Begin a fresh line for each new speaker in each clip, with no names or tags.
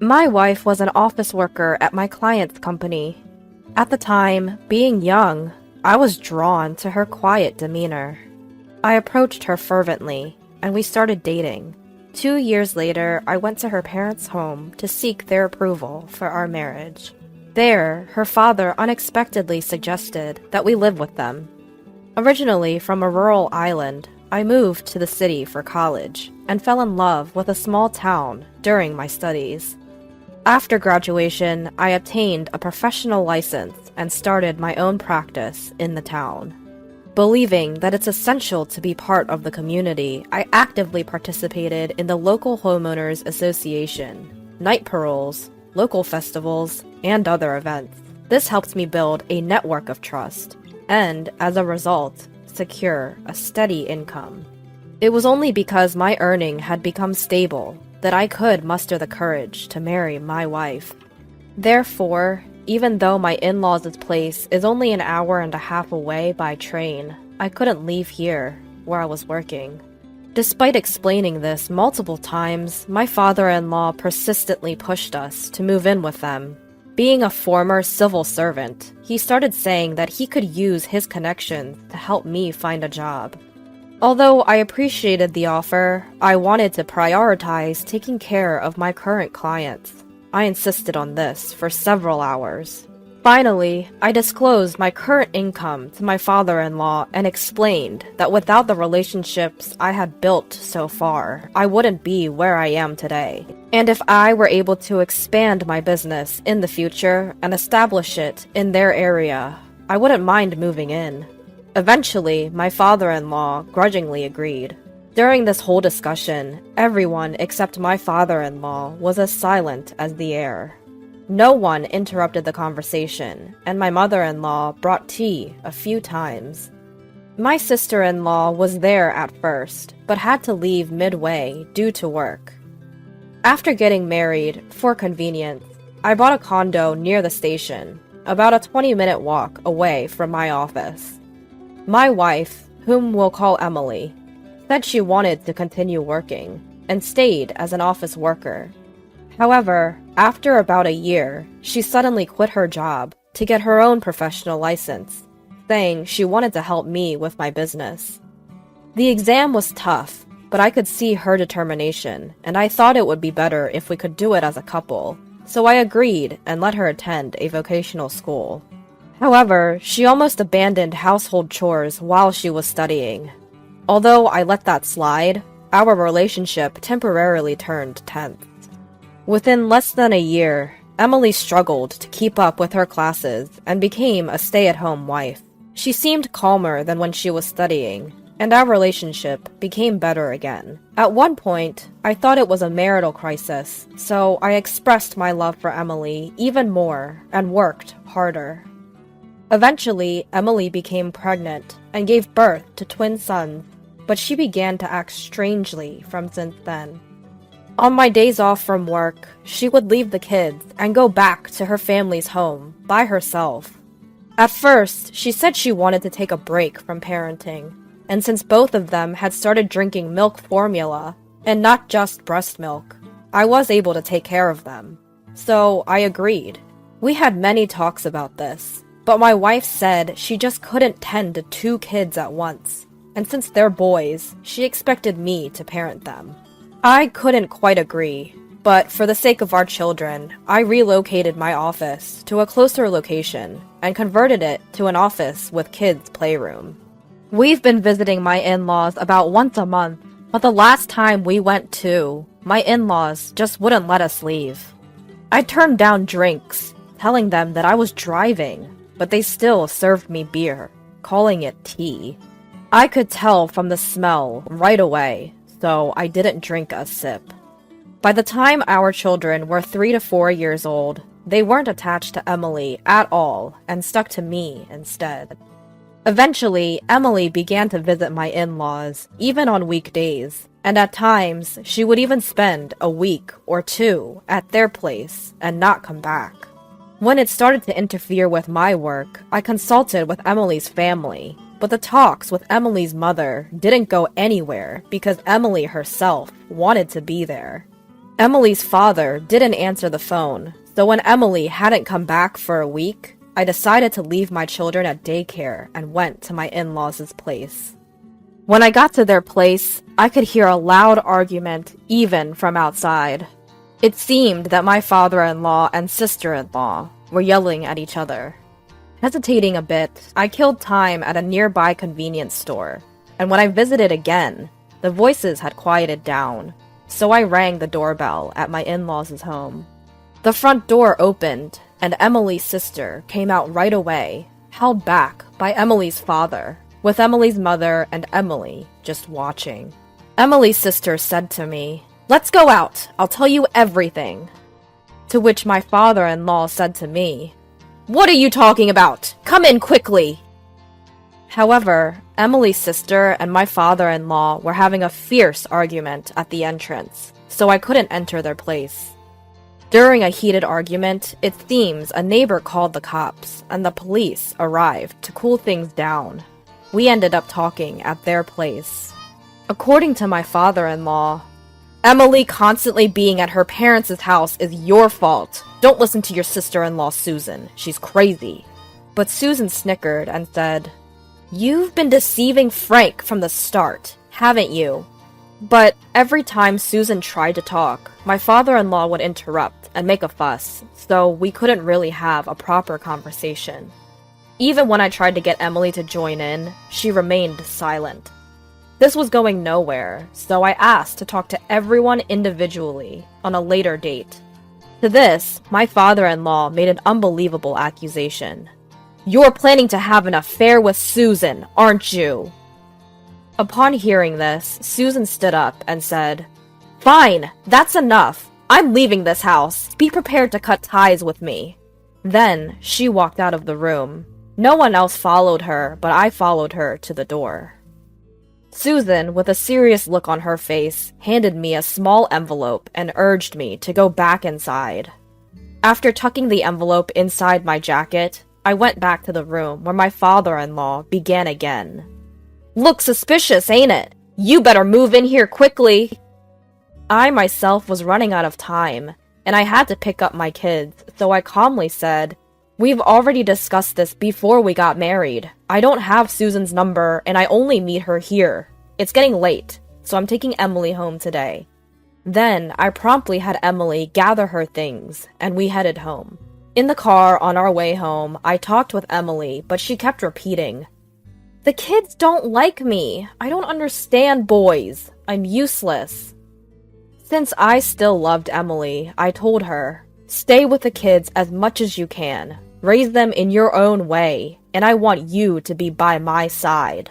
My wife was an office worker at my client's company. At the time, being young, I was drawn to her quiet demeanor. I approached her fervently, and we started dating. 2 years later, I went to her parents' home to seek their approval for our marriage. There, her father unexpectedly suggested that we live with them. Originally from a rural island, I moved to the city for college and fell in love with a small town during my studies. After graduation, I obtained a professional license and started my own practice in the town. Believing that it's essential to be part of the community, I actively participated in the local homeowners association, night paroles, local festivals, and other events. This helped me build a network of trust and, as a result, secure a steady income. It was only because my earning had become stable that I could muster the courage to marry my wife. Therefore, even though my in-laws' place is only an hour and a half away by train, I couldn't leave here, where I was working. Despite explaining this multiple times, my father-in-law persistently pushed us to move in with them. Being a former civil servant, he started saying that he could use his connections to help me find a job. Although I appreciated the offer, I wanted to prioritize taking care of my current clients. I insisted on this for several hours. Finally, I disclosed my current income to my father-in-law and explained that without the relationships I had built so far, I wouldn't be where I am today. And if I were able to expand my business in the future and establish it in their area, I wouldn't mind moving in. Eventually, my father-in-law grudgingly agreed. During this whole discussion, everyone except my father-in-law was as silent as the air. No one interrupted the conversation, and my mother-in-law brought tea a few times. My sister-in-law was there at first, but had to leave midway due to work. After getting married, for convenience, I bought a condo near the station, about a 20-minute walk away from my office. My wife, whom we'll call Emily, said she wanted to continue working, and stayed as an office worker. However, after about a year, she suddenly quit her job to get her own professional license, saying she wanted to help me with my business. The exam was tough, but I could see her determination, and I thought it would be better if we could do it as a couple, so I agreed and let her attend a vocational school. However, she almost abandoned household chores while she was studying. Although I let that slide, our relationship temporarily turned tense. Within less than a year, Emily struggled to keep up with her classes and became a stay-at-home wife. She seemed calmer than when she was studying, and our relationship became better again. At one point, I thought it was a marital crisis, so I expressed my love for Emily even more and worked harder. Eventually, Emily became pregnant and gave birth to twin sons, but she began to act strangely from since then. On my days off from work, she would leave the kids and go back to her family's home by herself. At first, she said she wanted to take a break from parenting, and since both of them had started drinking milk formula, and not just breast milk, I was able to take care of them. So I agreed. We had many talks about this, but my wife said she just couldn't tend to 2 kids at once, and since they're boys, she expected me to parent them. I couldn't quite agree, but for the sake of our children, I relocated my office to a closer location and converted it to an office with kids' playroom. We've been visiting my in-laws about once a month, but the last time we went to, my in-laws just wouldn't let us leave. I turned down drinks, telling them that I was driving, but they still served me beer, calling it tea. I could tell from the smell right away, so I didn't drink a sip. By the time our children were 3 to 4 years old, they weren't attached to Emily at all and stuck to me instead. Eventually, Emily began to visit my in-laws, even on weekdays, and at times, she would even spend a week or 2 at their place and not come back. When it started to interfere with my work, I consulted with Emily's family, but the talks with Emily's mother didn't go anywhere because Emily herself wanted to be there. Emily's father didn't answer the phone, so when Emily hadn't come back for a week, I decided to leave my children at daycare and went to my in-laws' place. When I got to their place, I could hear a loud argument even from outside. It seemed that my father-in-law and sister-in-law were yelling at each other. Hesitating a bit, I killed time at a nearby convenience store, and when I visited again, the voices had quieted down, so I rang the doorbell at my in-laws' home. The front door opened, and Emily's sister came out right away, held back by Emily's father, with Emily's mother and Emily just watching. Emily's sister said to me, "Let's go out, I'll tell you everything." To which my father-in-law said to me, "What are you talking about? Come in quickly!" However, Emily's sister and my father-in-law were having a fierce argument at the entrance, so I couldn't enter their place. During a heated argument, it seems a neighbor called the cops, and the police arrived to cool things down. We ended up talking at their place. According to my father-in-law, "Emily constantly being at her parents' house is your fault. Don't listen to your sister-in-law, Susan. She's crazy." But Susan snickered and said, "You've been deceiving Frank from the start, haven't you?" But every time Susan tried to talk, my father-in-law would interrupt and make a fuss, so we couldn't really have a proper conversation. Even when I tried to get Emily to join in, she remained silent. This was going nowhere, so I asked to talk to everyone individually on a later date. To this, my father-in-law made an unbelievable accusation. "You're planning to have an affair with Susan, aren't you?" Upon hearing this, Susan stood up and said, "Fine, that's enough. I'm leaving this house. Be prepared to cut ties with me." Then she walked out of the room. No one else followed her, but I followed her to the door. Susan, with a serious look on her face, handed me a small envelope and urged me to go back inside. After tucking the envelope inside my jacket, I went back to the room where my father-in-law began again. "Looks suspicious, ain't it? You better move in here quickly." I myself was running out of time, and I had to pick up my kids, so I calmly said, "We've already discussed this before we got married. I don't have Susan's number, and I only meet her here. It's getting late, so I'm taking Emily home today." Then I promptly had Emily gather her things, and we headed home. In the car on our way home, I talked with Emily, but she kept repeating, "The kids don't like me. I don't understand boys. I'm useless." Since I still loved Emily, I told her, "Stay with the kids as much as you can. Raise them in your own way, and I want you to be by my side."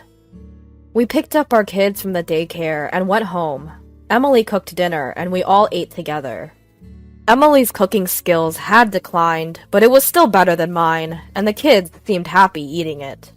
We picked up our kids from the daycare and went home. Emily cooked dinner, and we all ate together. Emily's cooking skills had declined, but it was still better than mine, and the kids seemed happy eating it.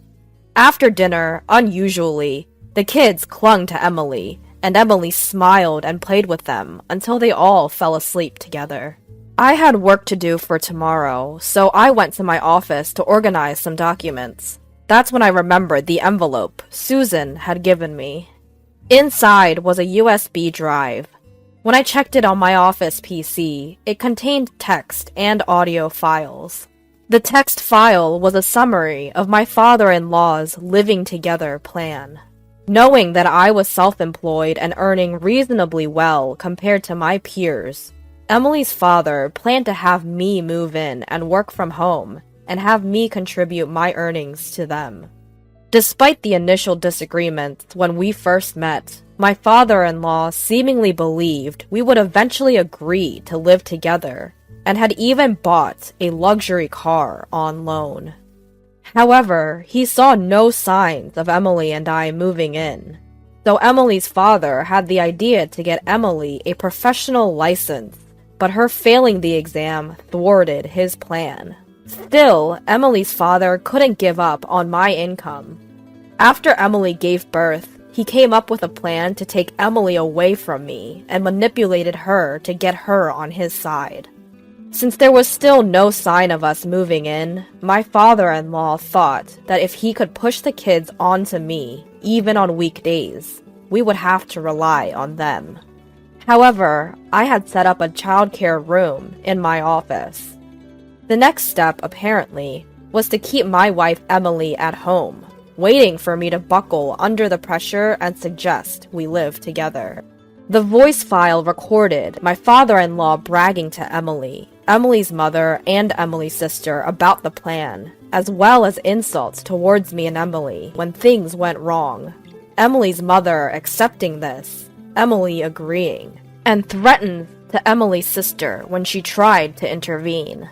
After dinner, unusually, the kids clung to Emily, and Emily smiled and played with them until they all fell asleep together. I had work to do for tomorrow, so I went to my office to organize some documents. That's when I remembered the envelope Susan had given me. Inside was a USB drive. When I checked it on my office PC, it contained text and audio files. The text file was a summary of my father-in-law's living together plan. Knowing that I was self-employed and earning reasonably well compared to my peers, Emily's father planned to have me move in and work from home, and have me contribute my earnings to them. Despite the initial disagreements when we first met, my father-in-law seemingly believed we would eventually agree to live together, and had even bought a luxury car on loan. However, he saw no signs of Emily and I moving in, so Emily's father had the idea to get Emily a professional license, but her failing the exam thwarted his plan. Still, Emily's father couldn't give up on my income. After Emily gave birth, he came up with a plan to take Emily away from me and manipulated her to get her on his side. Since there was still no sign of us moving in, my father-in-law thought that if he could push the kids onto me, even on weekdays, we would have to rely on them. However, I had set up a childcare room in my office. The next step, apparently, was to keep my wife Emily at home, waiting for me to buckle under the pressure and suggest we live together. The voice file recorded my father-in-law bragging to Emily, Emily's mother, and Emily's sister about the plan, as well as insults towards me and Emily when things went wrong. Emily's mother accepting this, Emily agreeing, and threatened to Emily's sister when she tried to intervene.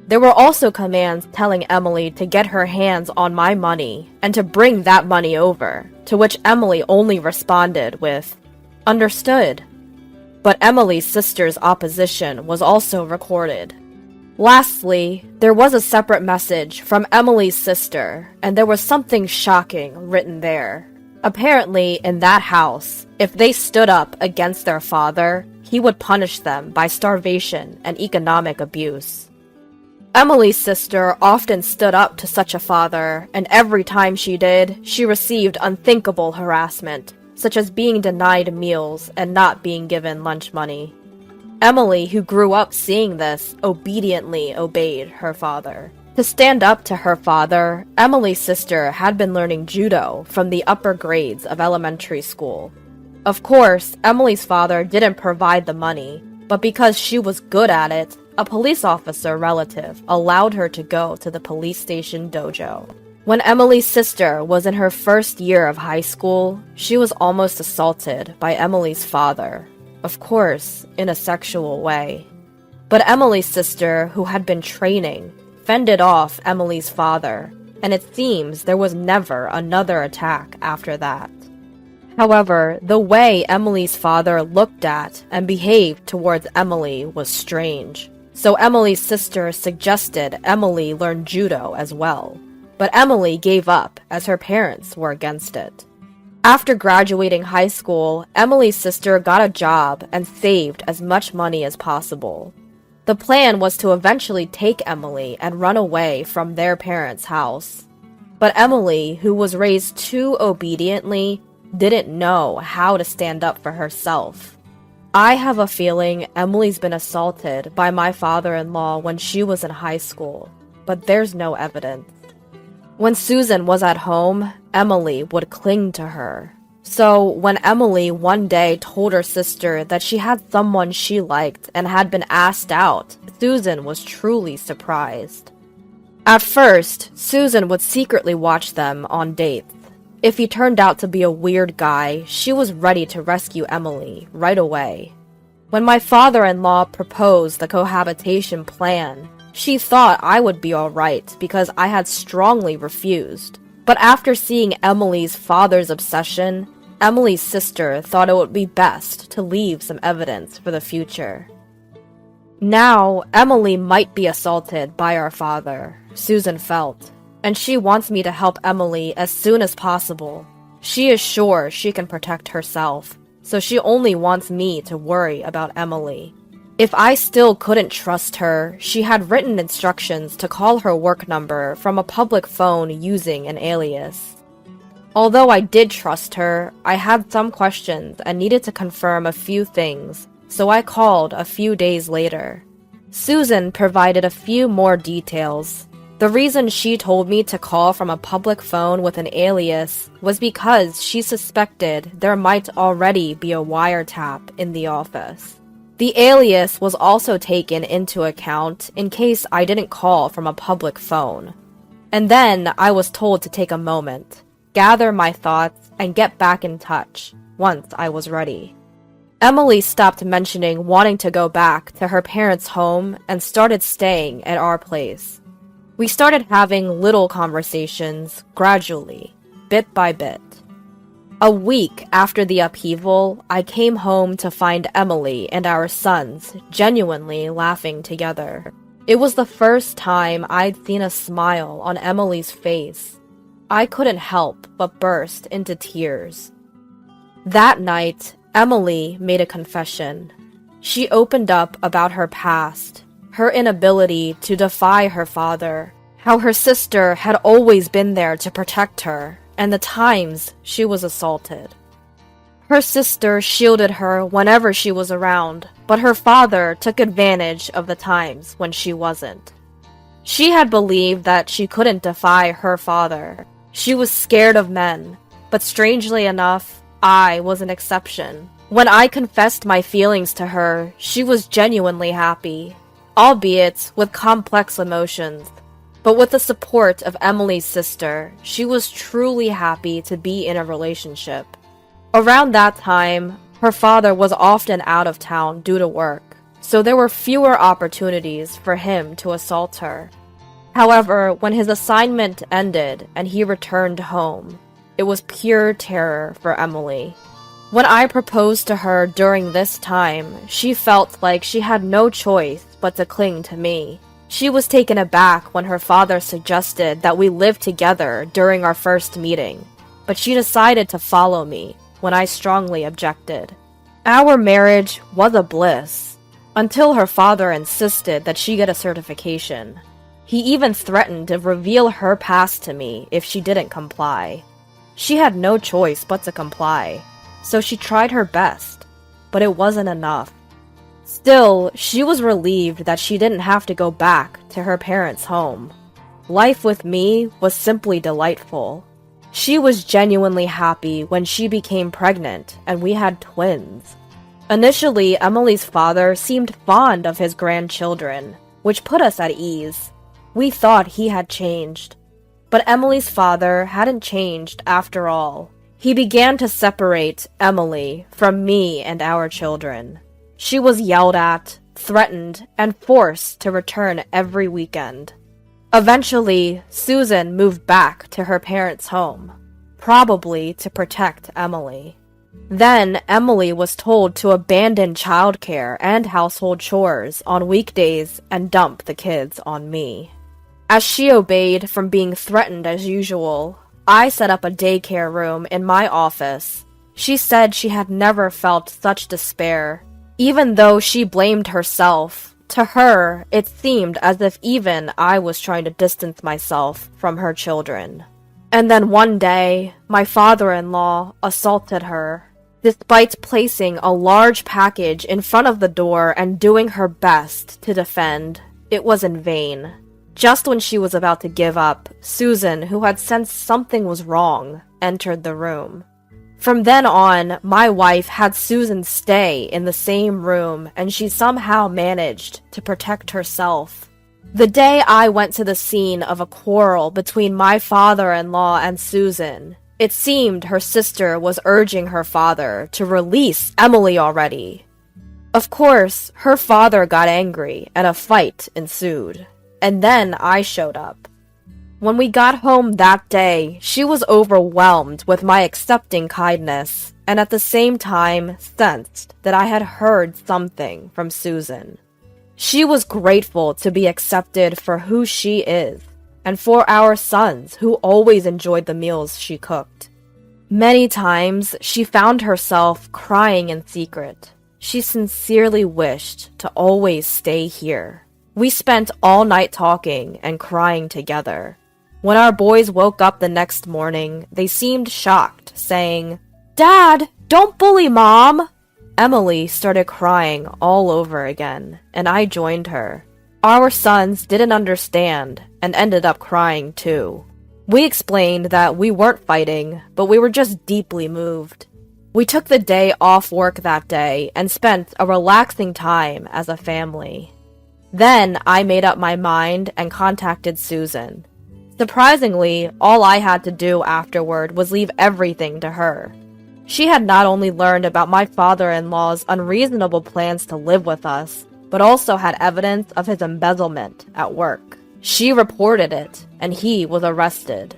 There were also commands telling Emily to get her hands on my money and to bring that money over, to which Emily only responded with, "Understood." But Emily's sister's opposition was also recorded. Lastly, there was a separate message from Emily's sister, and there was something shocking written there. Apparently, in that house, if they stood up against their father, he would punish them by starvation and economic abuse. Emily's sister often stood up to such a father, and every time she did, she received unthinkable harassment, such as being denied meals and not being given lunch money. Emily, who grew up seeing this, obediently obeyed her father. To stand up to her father, Emily's sister had been learning judo from the upper grades of elementary school. Of course, Emily's father didn't provide the money, but because she was good at it, a police officer relative allowed her to go to the police station dojo. When Emily's sister was in her first year of high school, she was almost assaulted by Emily's father, of course, in a sexual way. But Emily's sister, who had been training, fended off Emily's father, and it seems there was never another attack after that. However, the way Emily's father looked at and behaved towards Emily was strange, so Emily's sister suggested Emily learn judo as well, but Emily gave up as her parents were against it. After graduating high school, Emily's sister got a job and saved as much money as possible. The plan was to eventually take Emily and run away from their parents' house. But Emily, who was raised too obediently, didn't know how to stand up for herself. I have a feeling Emily's been assaulted by my father-in-law when she was in high school, but there's no evidence. When Susan was at home, Emily would cling to her. So when Emily one day told her sister that she had someone she liked and had been asked out, Susan was truly surprised. At first, Susan would secretly watch them on dates. If he turned out to be a weird guy, she was ready to rescue Emily right away. When my father-in-law proposed the cohabitation plan, she thought I would be alright because I had strongly refused. But after seeing Emily's father's obsession, Emily's sister thought it would be best to leave some evidence for the future. Now, Emily might be assaulted by our father, Susan felt, and she wants me to help Emily as soon as possible. She is sure she can protect herself, so she only wants me to worry about Emily. If I still couldn't trust her, she had written instructions to call her work number from a public phone using an alias. Although I did trust her, I had some questions and needed to confirm a few things, so I called a few days later. Susan provided a few more details. The reason she told me to call from a public phone with an alias was because she suspected there might already be a wiretap in the office. The alias was also taken into account in case I didn't call from a public phone. And then I was told to take a moment, gather my thoughts, and get back in touch once I was ready. Emily stopped mentioning wanting to go back to her parents' home and started staying at our place. We started having little conversations, gradually, bit by bit. A week after the upheaval, I came home to find Emily and our sons genuinely laughing together. It was the first time I'd seen a smile on Emily's face. I couldn't help but burst into tears. That night, Emily made a confession. She opened up about her past, her inability to defy her father, how her sister had always been there to protect her, and the times she was assaulted. Her sister shielded her whenever she was around, but her father took advantage of the times when she wasn't. She had believed that she couldn't defy her father. She was scared of men, but strangely enough, I was an exception. When I confessed my feelings to her, she was genuinely happy, albeit with complex emotions. But with the support of Emily's sister, she was truly happy to be in a relationship. Around that time, her father was often out of town due to work, so there were fewer opportunities for him to assault her. However, when his assignment ended and he returned home, it was pure terror for Emily. When I proposed to her during this time, she felt like she had no choice but to cling to me. She was taken aback when her father suggested that we live together during our first meeting, but she decided to follow me when I strongly objected. Our marriage was a bliss, until her father insisted that she get a certification. He even threatened to reveal her past to me if she didn't comply. She had no choice but to comply, so she tried her best, but it wasn't enough. Still, she was relieved that she didn't have to go back to her parents' home. Life with me was simply delightful. She was genuinely happy when she became pregnant and we had twins. Initially, Emily's father seemed fond of his grandchildren, which put us at ease. We thought he had changed. But Emily's father hadn't changed after all. He began to separate Emily from me and our children. She was yelled at, threatened, and forced to return every weekend. Eventually, Susan moved back to her parents' home, probably to protect Emily. Then, Emily was told to abandon childcare and household chores on weekdays and dump the kids on me. As she obeyed from being threatened as usual, I set up a daycare room in my office. She said she had never felt such despair, even though she blamed herself. To her, it seemed as if even I was trying to distance myself from her children. And then one day, my father-in-law assaulted her. Despite placing a large package in front of the door and doing her best to defend, it was in vain. Just when she was about to give up, Susan, who had sensed something was wrong, entered the room. From then on, my wife had Susan stay in the same room, and she somehow managed to protect herself. The day I went to the scene of a quarrel between my father-in-law and Susan, it seemed her sister was urging her father to release Emily already. Of course, her father got angry, and a fight ensued. And then I showed up. When we got home that day, she was overwhelmed with my accepting kindness, and at the same time sensed that I had heard something from Susan. She was grateful to be accepted for who she is, and for our sons who always enjoyed the meals she cooked. Many times, she found herself crying in secret. She sincerely wished to always stay here. We spent all night talking and crying together. When our boys woke up the next morning, they seemed shocked, saying, "Dad, don't bully Mom!" Emily started crying all over again, and I joined her. Our sons didn't understand and ended up crying too. We explained that we weren't fighting, but we were just deeply moved. We took the day off work that day and spent a relaxing time as a family. Then I made up my mind and contacted Susan. Surprisingly, all I had to do afterward was leave everything to her. She had not only learned about my father-in-law's unreasonable plans to live with us, but also had evidence of his embezzlement at work. She reported it, and he was arrested.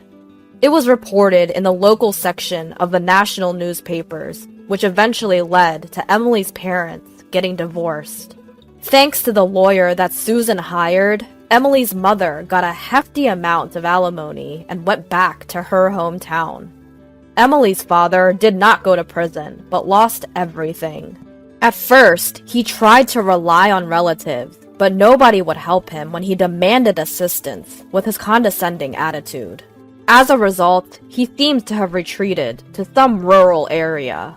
It was reported in the local section of the national newspapers, which eventually led to Emily's parents getting divorced. Thanks to the lawyer that Susan hired, Emily's mother got a hefty amount of alimony and went back to her hometown. Emily's father did not go to prison, but lost everything. At first, he tried to rely on relatives, but nobody would help him when he demanded assistance with his condescending attitude. As a result, he seems to have retreated to some rural area.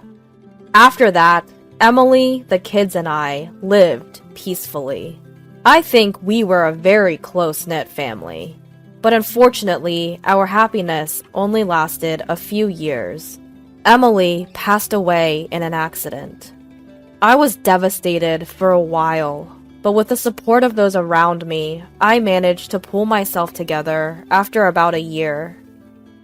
After that, Emily, the kids, and I lived peacefully. I think we were a very close-knit family, but unfortunately, our happiness only lasted a few years. Emily passed away in an accident. I was devastated for a while, but with the support of those around me, I managed to pull myself together after about a year.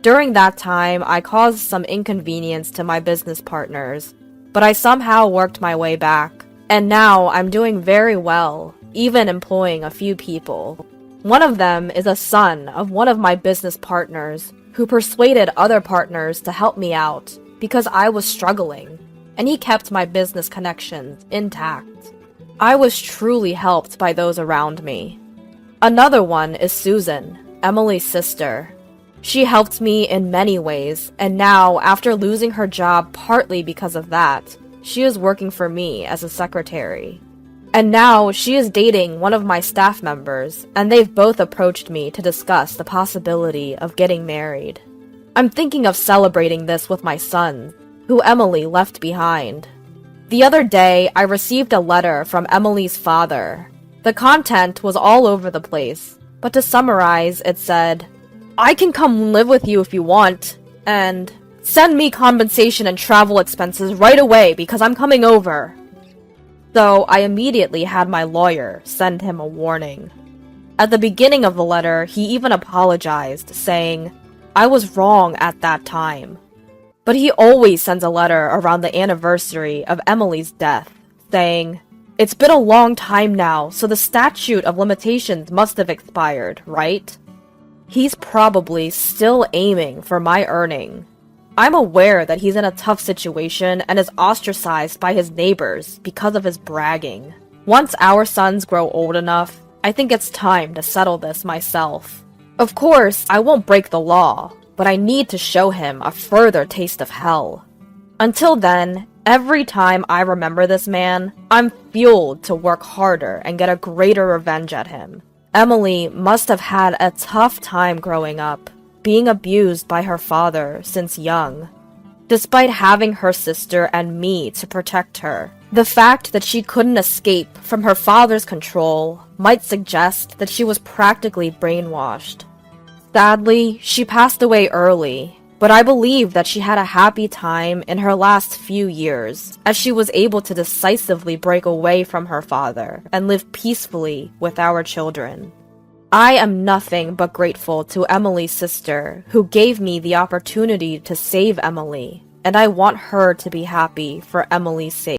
During that time, I caused some inconvenience to my business partners, but I somehow worked my way back, and now I'm doing very well, even employing a few people. One of them is a son of one of my business partners who persuaded other partners to help me out because I was struggling, and he kept my business connections intact. I was truly helped by those around me. Another one is Susan, Emily's sister. She helped me in many ways, and now, after losing her job partly because of that, she is working for me as a secretary. And now, she is dating one of my staff members, and they've both approached me to discuss the possibility of getting married. I'm thinking of celebrating this with my son, who Emily left behind. The other day, I received a letter from Emily's father. The content was all over the place, but to summarize, it said, "I can come live with you if you want, and send me compensation and travel expenses right away because I'm coming over." So I immediately had my lawyer send him a warning. At the beginning of the letter, he even apologized, saying, "I was wrong at that time." But he always sends a letter around the anniversary of Emily's death, saying, "It's been a long time now, so the statute of limitations must have expired, right?" He's probably still aiming for my earning. I'm aware that he's in a tough situation and is ostracized by his neighbors because of his bragging. Once our sons grow old enough, I think it's time to settle this myself. Of course, I won't break the law, but I need to show him a further taste of hell. Until then, every time I remember this man, I'm fueled to work harder and get a greater revenge at him. Emily must have had a tough time growing up, being abused by her father since young. Despite having her sister and me to protect her, the fact that she couldn't escape from her father's control might suggest that she was practically brainwashed. Sadly, she passed away early, but I believe that she had a happy time in her last few years, as she was able to decisively break away from her father and live peacefully with our children. I am nothing but grateful to Emily's sister, who gave me the opportunity to save Emily, and I want her to be happy for Emily's sake.